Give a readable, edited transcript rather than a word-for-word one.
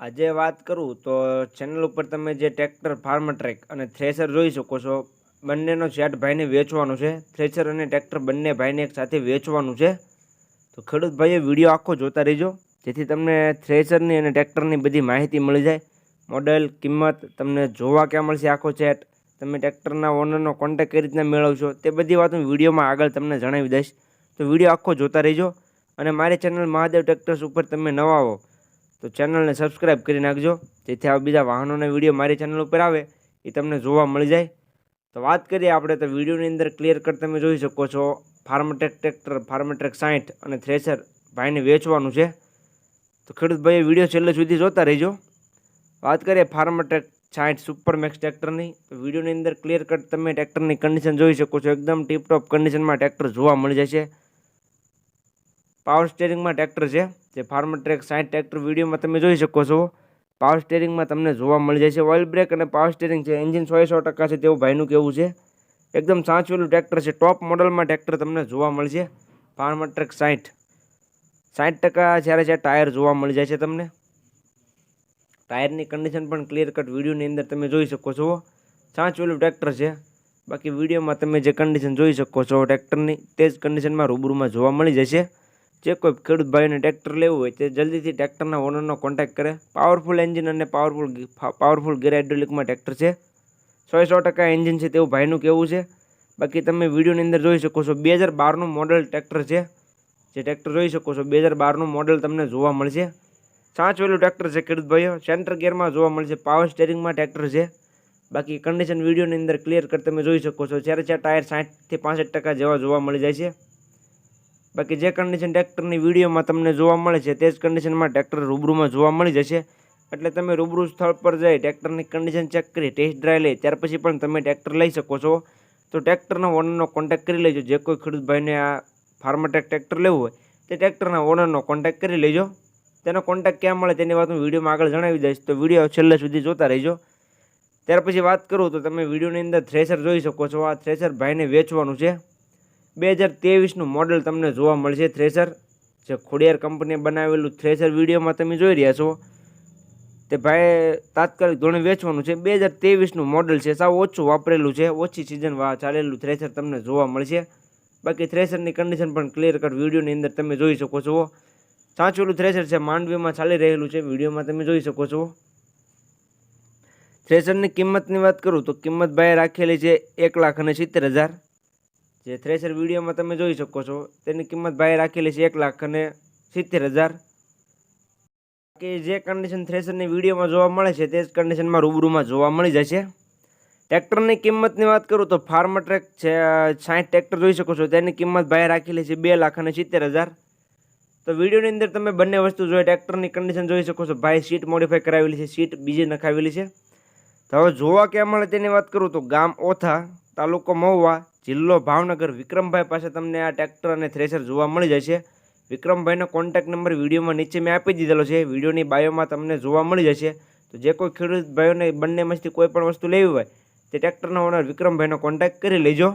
આજે વાત કરું તો ચેનલ ઉપર તમે જે ટ્રેક્ટર ફાર્મર ટ્રેક અને થ્રેશર જોઈ શકો છો. બંનેનો સેટ ભાઈને વેચવાનું છે. થ્રેશર અને ટ્રેક્ટર બંને ભાઈને એક સાથે વેચવાનું છે. તો ખેડૂત ભાઈએ વિડીયો આખો જોતા રહેજો, જેથી તમને થ્રેશરની અને ટ્રેક્ટરની બધી માહિતી મળી જાય. મોડેલ, કિંમત, તમને જોવા ક્યાં મળશે આખો સેટ, તમે ટ્રેક્ટરના ઓનરનો કોન્ટેક્ટ કઈ રીતના મેળવશો, તે બધી વાત હું વિડીયોમાં આગળ તમને જણાવી દઈશ. તો વિડીયો આખો જોતા રહેજો. અને મારી ચેનલ મહાદેવ ટ્રેક્ટર્સ ઉપર તમે નવા આવો તો ચેનલને સબસ્ક્રાઈબ કરી નાખજો, જેથી આ બીજા વાહનોના વિડીયો મારી ચેનલ ઉપર આવે એ તમને જોવા મળી જાય. તો વાત કરીએ આપણે, તો વિડીયોની અંદર ક્લિયર કટ તમે જોઈ શકો છો. ફાર્મટ્રેક ટ્રેક્ટર, ફાર્મટ્રેક 60 અને થ્રેશર ભાઈને વેચવાનું છે. તો ખેડૂત ભાઈ વિડીયો છેલ્લે સુધી જોતા રહેજો. વાત કરીએ ફાર્મટ્રેક 60 સુપર મેક્સ ટ્રેક્ટરની, તો વિડીયોની અંદર ક્લિયર કટ તમે ટ્રેક્ટરની કન્ડિશન જોઈ શકો છો. એકદમ ટીપટોપ કન્ડિશનમાં ટ્રેક્ટર જોવા મળી જશે. પાવર સ્ટેરિંગમાં ટ્રેક્ટર છે. જે ફાર્મટ્રેક 60 ટ્રેક્ટર વિડીયોમાં તમે જોઈ શકો છો. પાવર સ્ટેરિંગમાં તમને જોવા મળી જશે. ઓઇલ બ્રેક અને પાવર સ્ટેરિંગ છે. એન્જિન 100% છે તેવું ભાઈનું કહેવું છે. એકદમ સાચવેલું ટ્રેક્ટર છે. ટોપ મોડલમાં ટ્રેક્ટર તમને જોવા મળશે. ફાર્મટ્રેક 60% જ્યારે છે ટાયર જોવા મળી જાય છે તમને. ટાયરની કન્ડિશન પણ ક્લિયર કટ વિડીયોની અંદર તમે જોઈ શકો છો. સાચવેલું ટ્રેક્ટર છે. બાકી વિડીયોમાં તમે જે કન્ડિશન જોઈ શકો છો ટ્રેક્ટરની, તે જ કન્ડિશનમાં રૂબરૂમાં જોવા મળી જશે. જે કોઈ ખેડૂત ભાઈને ટ્રેક્ટર લેવું હોય તે જલ્દીથી ટ્રેક્ટરના ઓનરનો કોન્ટેક્ટ કરે. પાવરફુલ એન્જિન અને પાવરફુલ ગેર હાઇડ્રોલિકમાં ટ્રેક્ટર છે. 100% એન્જિન છે તેવું ભાઈનું કહેવું છે. બાકી તમે વિડીયોની અંદર જોઈ શકો છો 2012નું મોડલ ટ્રેક્ટર છે. જે ટ્રેક્ટર જોઈ શકો છો 2012નું મોડલ તમને જોવા મળશે. સાચવેલું ટ્રેક્ટર છે ખેડૂત ભાઈઓ. સેન્ટર ગિયરમાં જોવા મળશે. પાવર સ્ટેરિંગમાં ટ્રેક્ટર છે. બાકી કન્ડિશન વિડીયોની અંદર ક્લિયર કટ તમે જોઈ શકો છો. જ્યારે ટાયર 60થી 65% જેવા જોવા મળી જાય છે. બાકી જે કન્ડિશન ટ્રેક્ટરની વિડીયોમાં તમને જોવા મળે છે તે જ કન્ડિશનમાં ટ્રેક્ટર રૂબરૂમાં જોવા મળી જશે. એટલે તમે રૂબરૂ સ્થળ પર જઈ ટ્રેક્ટરની કન્ડિશન ચેક કરી ટેસ્ટ ડ્રાઈવ લઈ ત્યાર પછી પણ તમે ટ્રેક્ટર લઈ શકો છો. તો ટ્રેક્ટરના ઓનરનો કોન્ટેક્ટ કરી લેજો. જે કોઈ ખેડૂત ભાઈને આ ફાર્મટ્રેક ટ્રેક્ટર લેવું હોય તે ટ્રેક્ટરના ઓનરનો કોન્ટેક્ટ કરી લેજો. તેનો કોન્ટેક્ટ ક્યાં મળે તેની વાત હું વિડીયોમાં આગળ જણાવી દઈશ. તો વિડીયો છેલ્લે સુધી જોતા રહેજો. ત્યાર પછી વાત કરું તો તમે વિડીયોની અંદર થ્રેશર જોઈ શકો છો. આ થ્રેશર ભાઈને વેચવાનું છે. 2023નું મોડલ તમને જોવા મળશે. થ્રેશર જે ખોડિયાર કંપનીએ બનાવેલું થ્રેશર વિડીયોમાં તમે જોઈ રહ્યા છો તે ભાઈ તાત્કાલિક ધોરણે વેચવાનું છે. 2023નું મોડલ છે. સાવ ઓછું વાપરેલું છે. ઓછી સિઝન ચાલેલું થ્રેશર તમને જોવા મળશે. બાકી થ્રેશરની કન્ડિશન પણ ક્લિયર કટ વિડીયોની અંદર તમે જોઈ શકો છો. સાચવેલું થ્રેશર છે. માંડવીમાં ચાલી રહેલું છે. વિડીયોમાં તમે જોઈ શકો છો. થ્રેશરની કિંમતની વાત કરું તો કિંમત ભાઈ રાખેલી છે 1,70,000. જે થ્રેશર વિડીયોમાં તમે જોઈ શકો છો તેની કિંમત ભાઈ રાખેલી છે 1,70,000. કે જે કન્ડિશન થ્રેશરની વિડીયોમાં જોવા મળે છે તે જ કન્ડિશનમાં રૂબરૂમાં જોવા મળી જશે. ટ્રેક્ટરની કિંમતની વાત કરું તો ફાર્મટ્રેક છે 60 ટ્રેક્ટર જોઈ શકો છો. તેની કિંમત ભાઈ રાખેલી છે 2,70,000. તો વિડીયોની અંદર તમે બંને વસ્તુ જોઈ. ટ્રેક્ટરની કન્ડિશન જોઈ શકો છો. ભાઈ સીટ મોડિફાઈ કરાવેલી છે, સીટ બીજી નખાવેલી છે. તો હવે જોવા ક્યાં મળે તેની વાત કરું તો ગામ ઓથા, તાલુકો મહુવા, જિલ્લો ભાવનગર, વિક્રમભાઈ પાસે તમને આ ટ્રેક્ટર અને થ્રેશર જોવા મળી જશે. વિક્રમભાઈનો કોન્ટેક્ટ નંબર વિડીયોમાં નીચે મેં આપી દીધેલો છે. વિડીયોની બાયોમાં તમને જોવા મળી જશે. તો જે કોઈ ખેડૂત ભાઈઓને બંનેમાંથી કોઈ પણ વસ્તુ લેવી હોય તે ટ્રેક્ટરના ઓનર વિક્રમભાઈનો કોન્ટેક્ટ કરી લેજો.